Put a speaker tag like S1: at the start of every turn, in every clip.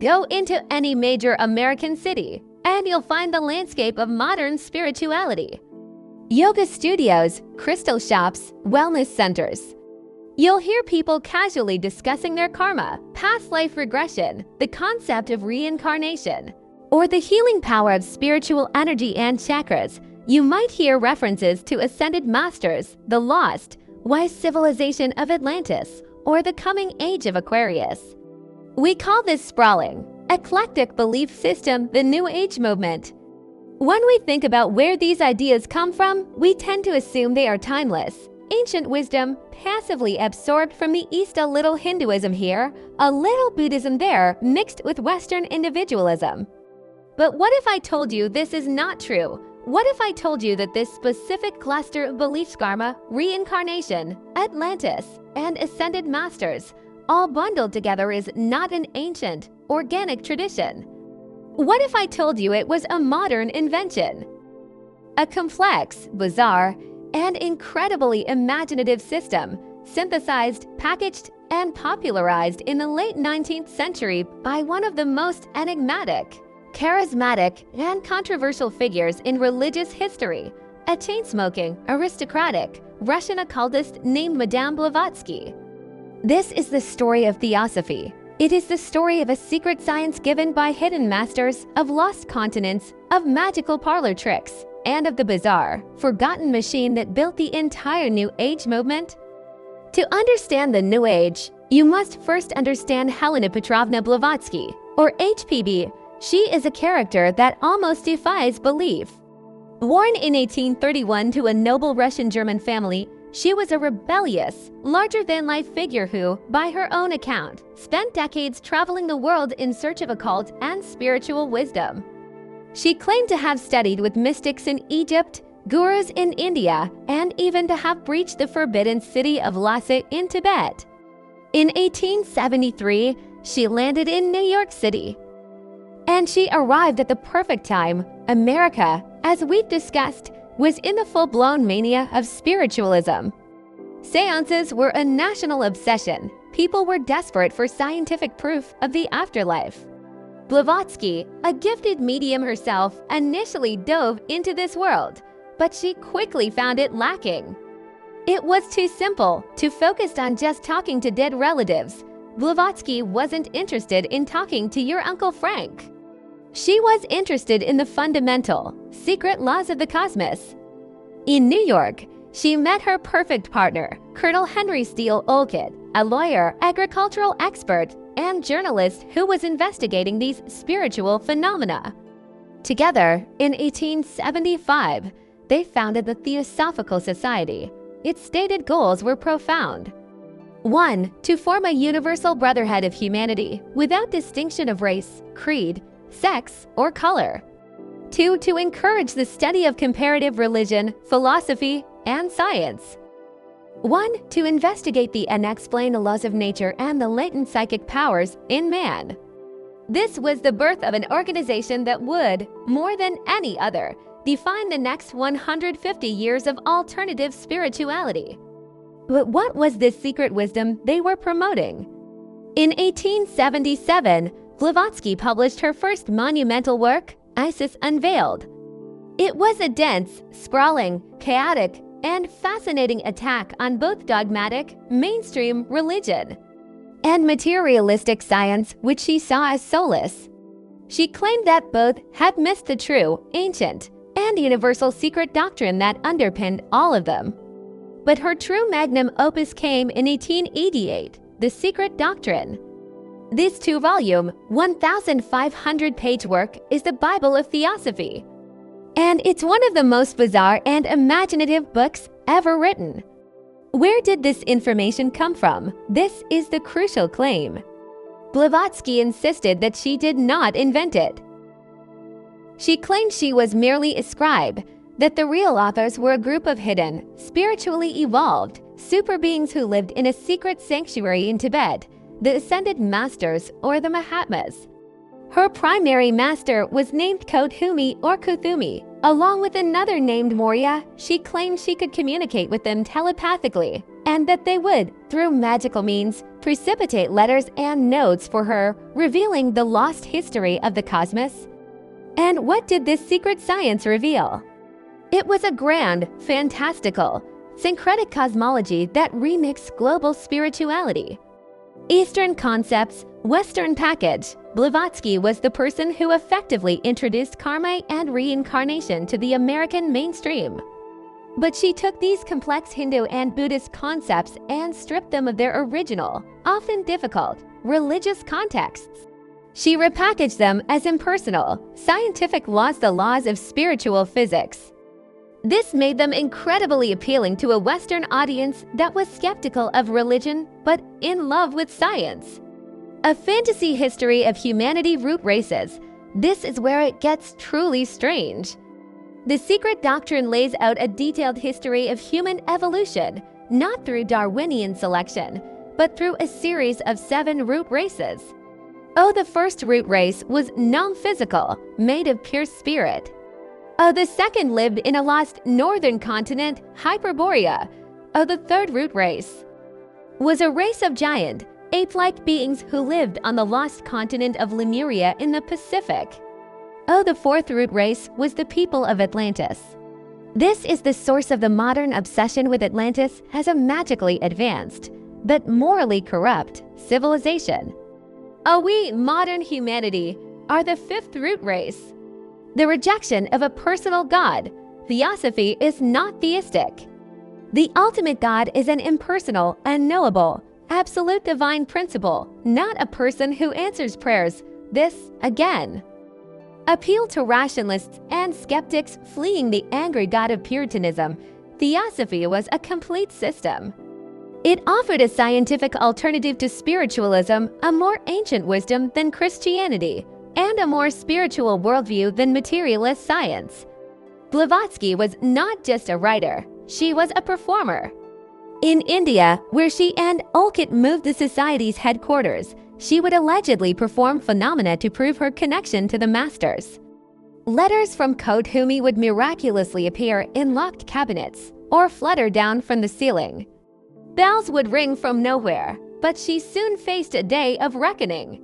S1: Go into any major American city, and you'll find the landscape of modern spirituality. Yoga studios, crystal shops, wellness centers. You'll hear people casually discussing their karma, past life regression, the concept of reincarnation, or the healing power of spiritual energy and chakras. You might hear references to ascended masters, the lost, wise civilization of Atlantis, or the coming age of Aquarius. We call this sprawling, eclectic belief system the New Age movement. When we think about where these ideas come from, we tend to assume they are timeless, ancient wisdom passively absorbed from the East, a little Hinduism here, a little Buddhism there, mixed with Western individualism. But what if I told you this is not true? What if I told you that this specific cluster of beliefs, karma, reincarnation, Atlantis, and ascended masters, all bundled together, is not an ancient, organic tradition? What if I told you it was a modern invention? A complex, bizarre, and incredibly imaginative system, synthesized, packaged, and popularized in the late 19th century by one of the most enigmatic, charismatic, and controversial figures in religious history, a chain-smoking, aristocratic, Russian occultist named Madame Blavatsky. This is the story of Theosophy. It is the story of a secret science given by hidden masters, of lost continents, of magical parlor tricks, and of the bizarre, forgotten machine that built the entire New Age movement. To understand the New Age, you must first understand Helena Petrovna Blavatsky, or HPB. She is a character that almost defies belief. Born in 1831 to a noble Russian-German family, she was a rebellious, larger-than-life figure who, by her own account, spent decades traveling the world in search of occult and spiritual wisdom. She claimed to have studied with mystics in Egypt, gurus in India, and even to have breached the forbidden city of Lhasa in Tibet. In 1873, she landed in New York City. And she arrived at the perfect time. America, as we've discussed, was in the full-blown mania of spiritualism. Seances were a national obsession. People were desperate for scientific proof of the afterlife. Blavatsky, a gifted medium herself, initially dove into this world, but she quickly found it lacking. It was too simple, too focused on just talking to dead relatives. Blavatsky wasn't interested in talking to your Uncle Frank. She was interested in the fundamental, secret laws of the cosmos. In New York, she met her perfect partner, Colonel Henry Steele Olcott, a lawyer, agricultural expert, and journalist who was investigating these spiritual phenomena. Together, in 1875, they founded the Theosophical Society. Its stated goals were profound. 1. To form a universal brotherhood of humanity without distinction of race, creed, sex, or color. 2. To encourage the study of comparative religion, philosophy, and science. 1. To investigate the unexplained laws of nature and the latent psychic powers in man. This was the birth of an organization that would, more than any other, define the next 150 years of alternative spirituality. But what was this secret wisdom they were promoting? In 1877, Blavatsky published her first monumental work, Isis Unveiled. It was a dense, sprawling, chaotic, and fascinating attack on both dogmatic, mainstream religion and materialistic science, which she saw as soulless. She claimed that both had missed the true, ancient, and universal secret doctrine that underpinned all of them. But her true magnum opus came in 1888, The Secret Doctrine. This 2-volume, 1,500-page work is the Bible of Theosophy. And it's one of the most bizarre and imaginative books ever written. Where did this information come from? This is the crucial claim. Blavatsky insisted that she did not invent it. She claimed she was merely a scribe, that the real authors were a group of hidden, spiritually evolved, super beings who lived in a secret sanctuary in Tibet, the Ascended Masters or the Mahatmas. Her primary master was named Kothumi or Kuthumi. Along with another named Moria, she claimed she could communicate with them telepathically, and that they would, through magical means, precipitate letters and notes for her, revealing the lost history of the cosmos. And what did this secret science reveal? It was a grand, fantastical, syncretic cosmology that remixed global spirituality. Eastern concepts, Western package. Blavatsky was the person who effectively introduced karma and reincarnation to the American mainstream. But she took these complex Hindu and Buddhist concepts and stripped them of their original, often difficult, religious contexts. She repackaged them as impersonal, scientific laws, the laws of spiritual physics. This made them incredibly appealing to a Western audience that was skeptical of religion but in love with science. A fantasy history of humanity root races. This is where it gets truly strange. The secret doctrine lays out a detailed history of human evolution, not through Darwinian selection, but through a series of 7 root races. Oh, the first root race was non-physical, made of pure spirit. Oh, the second lived in a lost northern continent, Hyperborea. Oh, the third root race was a race of giant, ape-like beings who lived on the lost continent of Lemuria in the Pacific. Oh, the fourth root race was the people of Atlantis. This is the source of the modern obsession with Atlantis as a magically advanced, but morally corrupt, civilization. Oh, we, modern humanity, are the fifth root race. The rejection of a personal God. Theosophy is not theistic. The ultimate God is an impersonal, unknowable, absolute divine principle, not a person who answers prayers. This, again, appeal to rationalists and skeptics fleeing the angry God of Puritanism. Theosophy was a complete system. It offered a scientific alternative to spiritualism, a more ancient wisdom than Christianity, and a more spiritual worldview than materialist science. Blavatsky was not just a writer, she was a performer. In India, where she and Olcott moved the society's headquarters, she would allegedly perform phenomena to prove her connection to the masters. Letters from Kothumi would miraculously appear in locked cabinets or flutter down from the ceiling. Bells would ring from nowhere, but she soon faced a day of reckoning.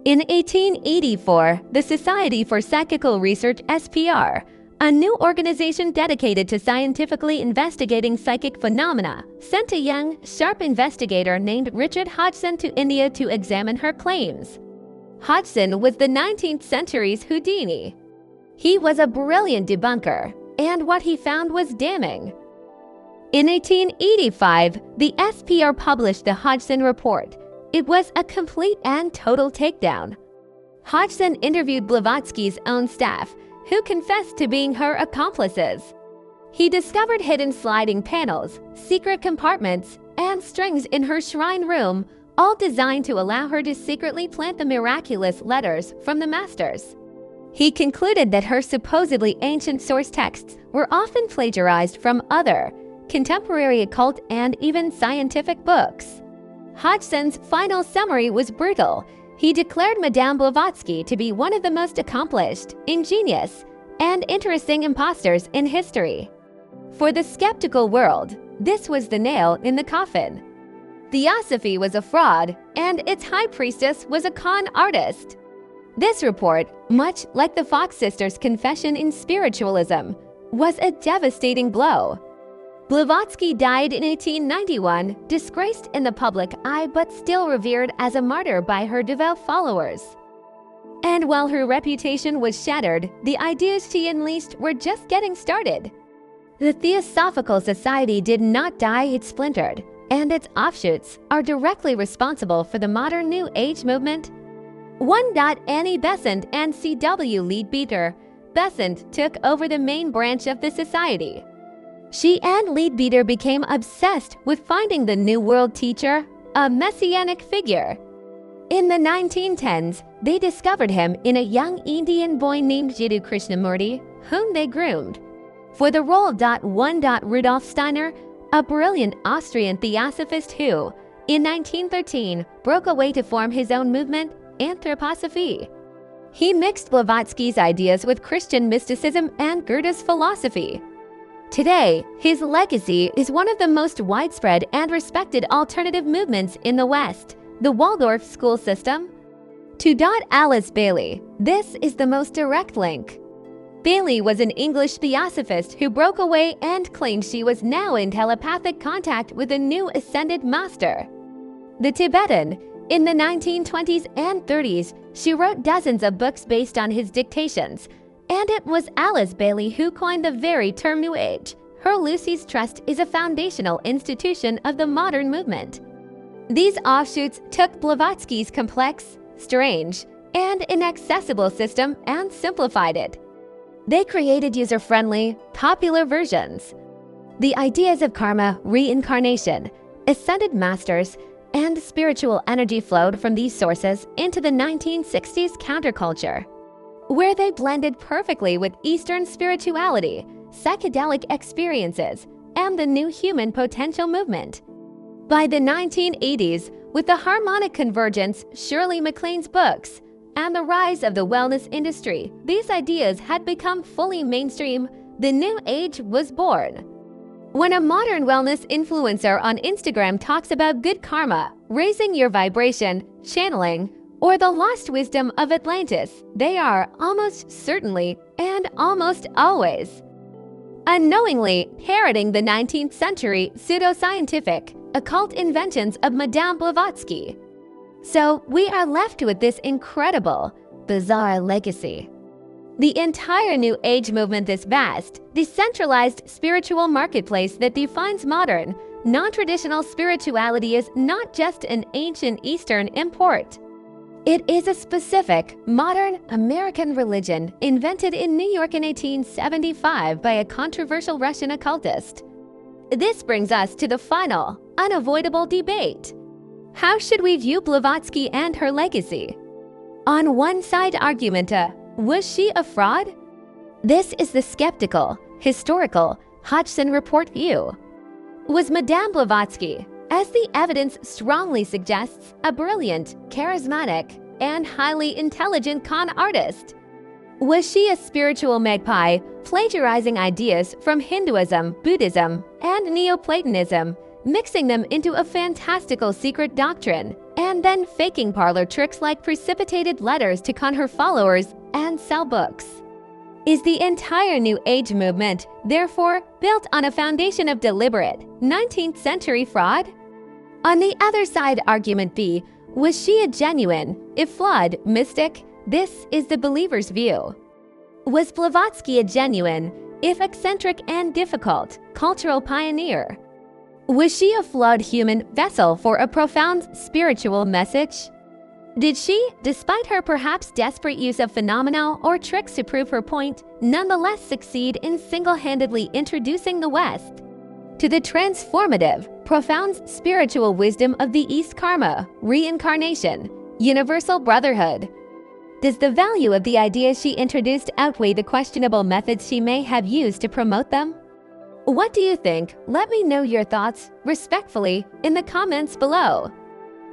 S1: In 1884, the Society for Psychical Research (SPR), a new organization dedicated to scientifically investigating psychic phenomena, sent a young, sharp investigator named Richard Hodgson to India to examine her claims. Hodgson was the 19th century's Houdini. He was a brilliant debunker, and what he found was damning. In 1885, the SPR published the Hodgson Report. It was a complete and total takedown. Hodgson interviewed Blavatsky's own staff, who confessed to being her accomplices. He discovered hidden sliding panels, secret compartments, and strings in her shrine room, all designed to allow her to secretly plant the miraculous letters from the masters. He concluded that her supposedly ancient source texts were often plagiarized from other, contemporary occult and even scientific books. Hodgson's final summary was brutal. He declared Madame Blavatsky to be one of the most accomplished, ingenious, and interesting impostors in history. For the skeptical world, this was the nail in the coffin. Theosophy was a fraud, and its high priestess was a con artist. This report, much like the Fox sisters' confession in spiritualism, was a devastating blow. Blavatsky died in 1891, disgraced in the public eye but still revered as a martyr by her devout followers. And while her reputation was shattered, the ideas she unleashed were just getting started. The Theosophical Society did not die, it splintered, and its offshoots are directly responsible for the modern New Age movement. Annie Besant and C.W. Leadbeater. Besant took over the main branch of the society. She and Leadbeater became obsessed with finding the New World teacher, a messianic figure. In the 1910s, they discovered him in a young Indian boy named Jiddu Krishnamurti, whom they groomed for the role. Rudolf Steiner, a brilliant Austrian theosophist who, in 1913, broke away to form his own movement, Anthroposophy. He mixed Blavatsky's ideas with Christian mysticism and Goethe's philosophy. Today, his legacy is one of the most widespread and respected alternative movements in the West, the Waldorf school system. To Alice Bailey, this is the most direct link. Bailey was an English theosophist who broke away and claimed she was now in telepathic contact with a new ascended master, the Tibetan. In the 1920s and 30s, she wrote dozens of books based on his dictations, and it was Alice Bailey who coined the very term New Age. Her Lucy's Trust is a foundational institution of the modern movement. These offshoots took Blavatsky's complex, strange, and inaccessible system and simplified it. They created user-friendly, popular versions. The ideas of karma, reincarnation, ascended masters, and spiritual energy flowed from these sources into the 1960s counterculture, where they blended perfectly with Eastern spirituality, psychedelic experiences, and the new human potential movement. By the 1980s, with the harmonic convergence, Shirley MacLaine's books, and the rise of the wellness industry, these ideas had become fully mainstream. The New Age was born. When a modern wellness influencer on Instagram talks about good karma, raising your vibration, channeling, or the lost wisdom of Atlantis, they are almost certainly and almost always unknowingly parroting the 19th century pseudoscientific, occult inventions of Madame Blavatsky. So we are left with this incredible, bizarre legacy. The entire New Age movement, this vast, decentralized spiritual marketplace that defines modern, non-traditional spirituality, is not just an ancient Eastern import. It is a specific, modern American religion invented in New York in 1875 by a controversial Russian occultist. This brings us to the final, unavoidable debate. How should we view Blavatsky and her legacy? On one side argument, was she a fraud? This is the skeptical, historical, Hodgson Report view. Was Madame Blavatsky, as the evidence strongly suggests, a brilliant, charismatic, and highly intelligent con artist? Was she a spiritual magpie, plagiarizing ideas from Hinduism, Buddhism, and Neoplatonism, mixing them into a fantastical secret doctrine, and then faking parlor tricks like precipitated letters to con her followers and sell books? Is the entire New Age movement, therefore, built on a foundation of deliberate 19th century fraud? On the other side argument B, was she a genuine, if flawed, mystic? This is the believer's view. Was Blavatsky a genuine, if eccentric and difficult, cultural pioneer? Was she a flawed human vessel for a profound spiritual message? Did she, despite her perhaps desperate use of phenomena or tricks to prove her point, nonetheless succeed in single-handedly introducing the West to the transformative, profound spiritual wisdom of the East karma, reincarnation, universal brotherhood? Does the value of the ideas she introduced outweigh the questionable methods she may have used to promote them? What do you think? Let me know your thoughts, respectfully, in the comments below.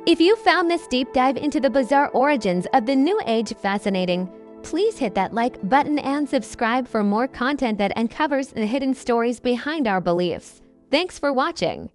S1: If you found this deep dive into the bizarre origins of the New Age fascinating, please hit that like button and subscribe for more content that uncovers the hidden stories behind our beliefs. Thanks for watching.